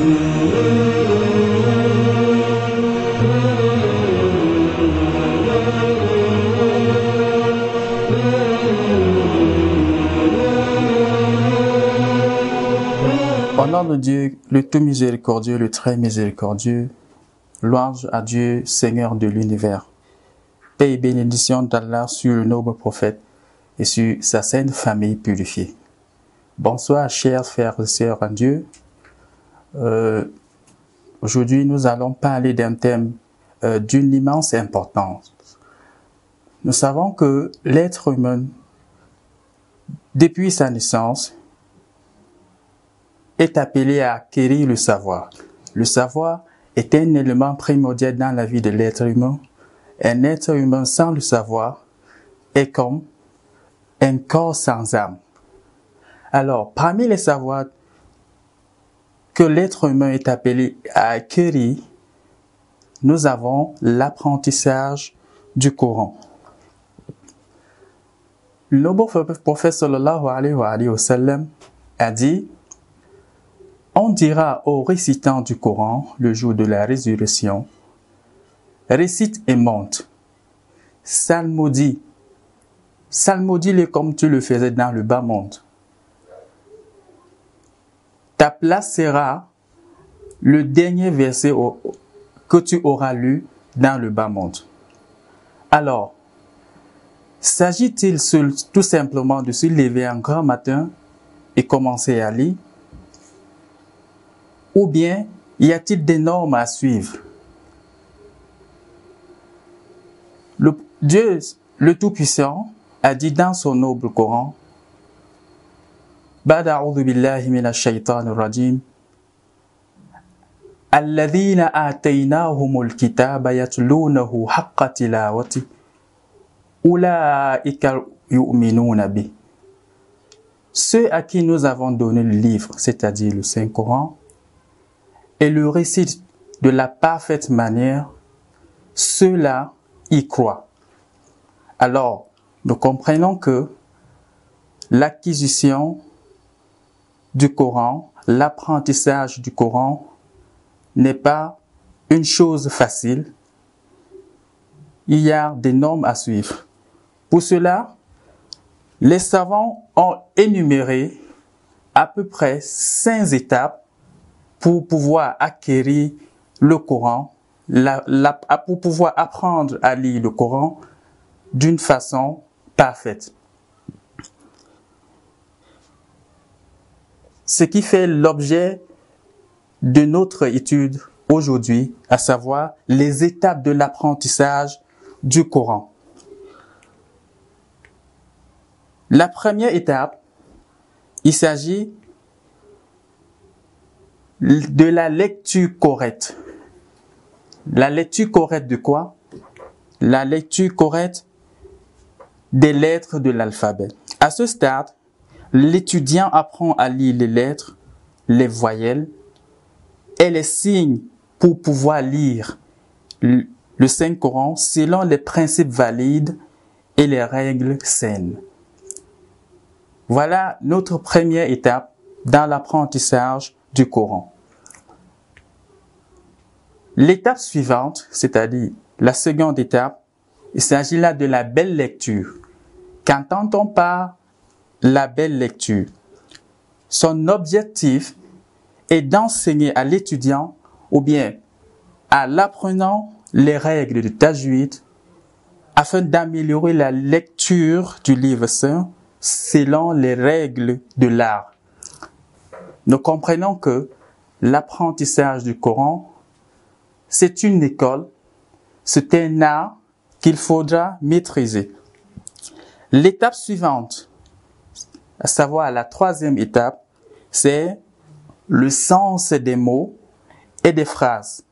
Au nom de Dieu, le tout miséricordieux, le très miséricordieux, louange à Dieu, Seigneur de l'univers. Paix et bénédiction d'Allah sur le noble prophète et sur sa sainte famille purifiée. Bonsoir, chers frères et sœurs en Dieu. Aujourd'hui, nous allons parler d'un thème d'une immense importance. Nous savons que l'être humain, depuis sa naissance, est appelé à acquérir le savoir. Le savoir est un élément primordial dans la vie de l'être humain. Un être humain sans le savoir est comme un corps sans âme. Alors, parmi les savoirs que l'être humain est appelé à acquérir, nous avons l'apprentissage du Coran. Le noble prophète sallallahu alayhi wa sallam a dit: on dira aux récitants du Coran le jour de la résurrection, récite et monte, psalmodie, psalmodie-le comme tu le faisais dans le bas monde. Ta place sera le dernier verset que tu auras lu dans le bas monde. Alors, s'agit-il tout simplement de se lever un grand matin et commencer à lire? Ou bien y a-t-il des normes à suivre? Dieu, le Tout-Puissant, a dit dans son noble Coran: Ba'da a'udhu billahi minash shaitanir rajim, alladhina ataynahumul kitaba yatlunahu haqqa tilawati, ulaika yu'minuna bi. Ceux à qui nous avons donné le livre, c'est-à-dire le Saint-Coran, et le récit de la parfaite manière, ceux-là y croient. Alors, nous comprenons que l'acquisition du Coran, l'apprentissage du Coran n'est pas une chose facile. Il y a des normes à suivre. Pour cela, les savants ont énuméré à peu près 5 étapes pour pouvoir acquérir le Coran, pour pouvoir apprendre à lire le Coran d'une façon parfaite. Ce qui fait l'objet de notre étude aujourd'hui, à savoir les étapes de l'apprentissage du Coran. La première étape, il s'agit de la lecture correcte. La lecture correcte de quoi? La lecture correcte des lettres de l'alphabet. À ce stade, l'étudiant apprend à lire les lettres, les voyelles et les signes pour pouvoir lire le Saint-Coran selon les principes valides et les règles saines. Voilà notre première étape dans l'apprentissage du Coran. L'étape suivante, c'est-à-dire la seconde étape, il s'agit là de la belle lecture. Qu'entend-on par la belle lecture? Son objectif est d'enseigner à l'étudiant ou bien à l'apprenant les règles de tajwid afin d'améliorer la lecture du livre saint selon les règles de l'art. Nous comprenons que l'apprentissage du Coran, c'est une école, c'est un art qu'il faudra maîtriser. L'étape suivante, à savoir la troisième étape, c'est le sens des mots et des phrases.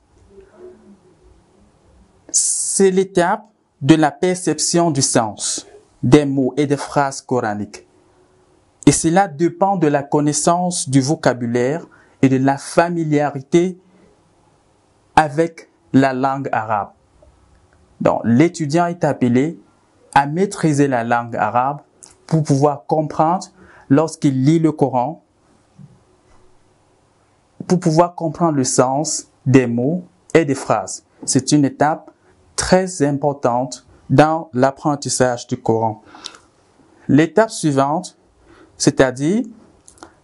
C'est l'étape de la perception du sens des mots et des phrases coraniques. Et cela dépend de la connaissance du vocabulaire et de la familiarité avec la langue arabe. Donc, l'étudiant est appelé à maîtriser la langue arabe pour pouvoir comprendre lorsqu'il lit le Coran, pour pouvoir comprendre le sens des mots et des phrases. C'est une étape très importante dans l'apprentissage du Coran. L'étape suivante, c'est-à-dire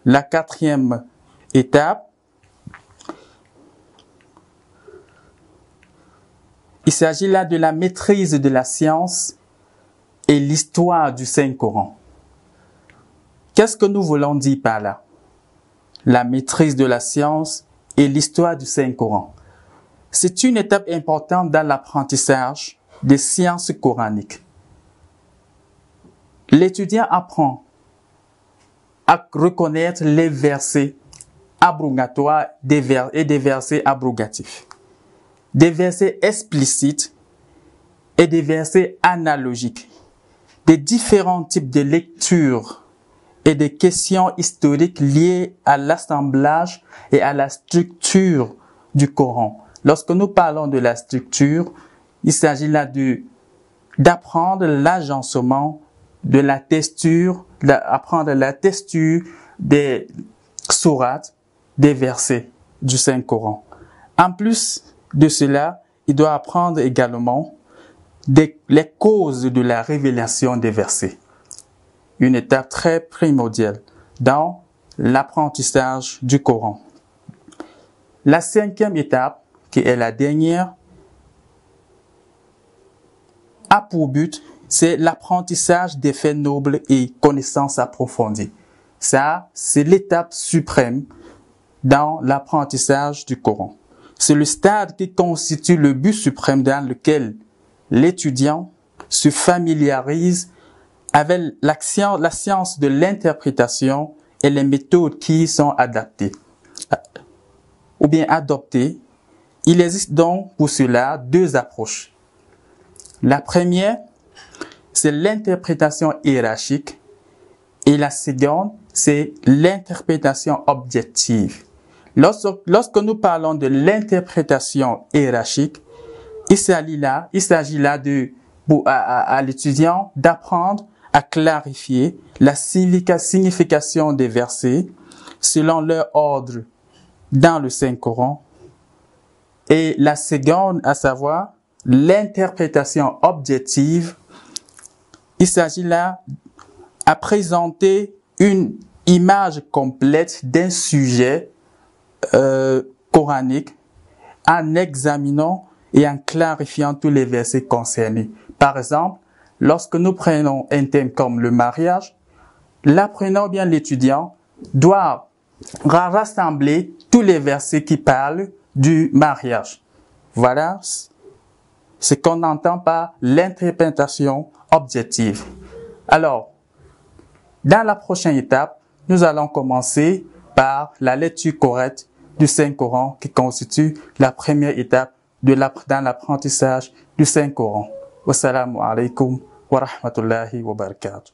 la 4e étape, il s'agit là de la maîtrise de la science et l'histoire du Saint-Coran. Qu'est-ce que nous voulons dire par là? La maîtrise de la science et l'histoire du Saint-Coran. C'est une étape importante dans l'apprentissage des sciences coraniques. L'étudiant apprend à reconnaître les versets abrogatoires et des versets abrogatifs, des versets explicites et des versets analogiques, des différents types de lectures et des questions historiques liées à l'assemblage et à la structure du Coran. Lorsque nous parlons de la structure, il s'agit là d'apprendre l'agencement de la texture, d'apprendre la texture des sourates, des versets du Saint-Coran. En plus de cela, il doit apprendre également les causes de la révélation des versets. Une étape très primordiale dans l'apprentissage du Coran. La 5e étape, qui est la dernière, a pour but, c'est l'apprentissage des faits nobles et connaissances approfondies. Ça, c'est l'étape suprême dans l'apprentissage du Coran. C'est le stade qui constitue le but suprême dans lequel l'étudiant se familiarise avec la science de l'interprétation et les méthodes qui y sont adaptées ou bien adoptées. Il existe donc pour cela 2 approches. La première, c'est l'interprétation hiérarchique et la seconde, c'est l'interprétation objective. Lorsque nous parlons de l'interprétation hiérarchique, il s'agit là à l'étudiant d'apprendre à clarifier la signification des versets selon leur ordre dans le Saint-Coran. Et la seconde, à savoir l'interprétation objective, il s'agit là à présenter une image complète d'un sujet coranique en examinant et en clarifiant tous les versets concernés. Par exemple, lorsque nous prenons un thème comme le mariage, l'apprenant bien l'étudiant doit rassembler tous les versets qui parlent du mariage. Voilà ce qu'on entend par l'interprétation objective. Alors, dans la prochaine étape, nous allons commencer par la lecture correcte du Saint-Coran qui constitue la première étape dans l'apprentissage du Saint-Coran. Wassalamu alaikum wa rahmatullahi wa barakatuh.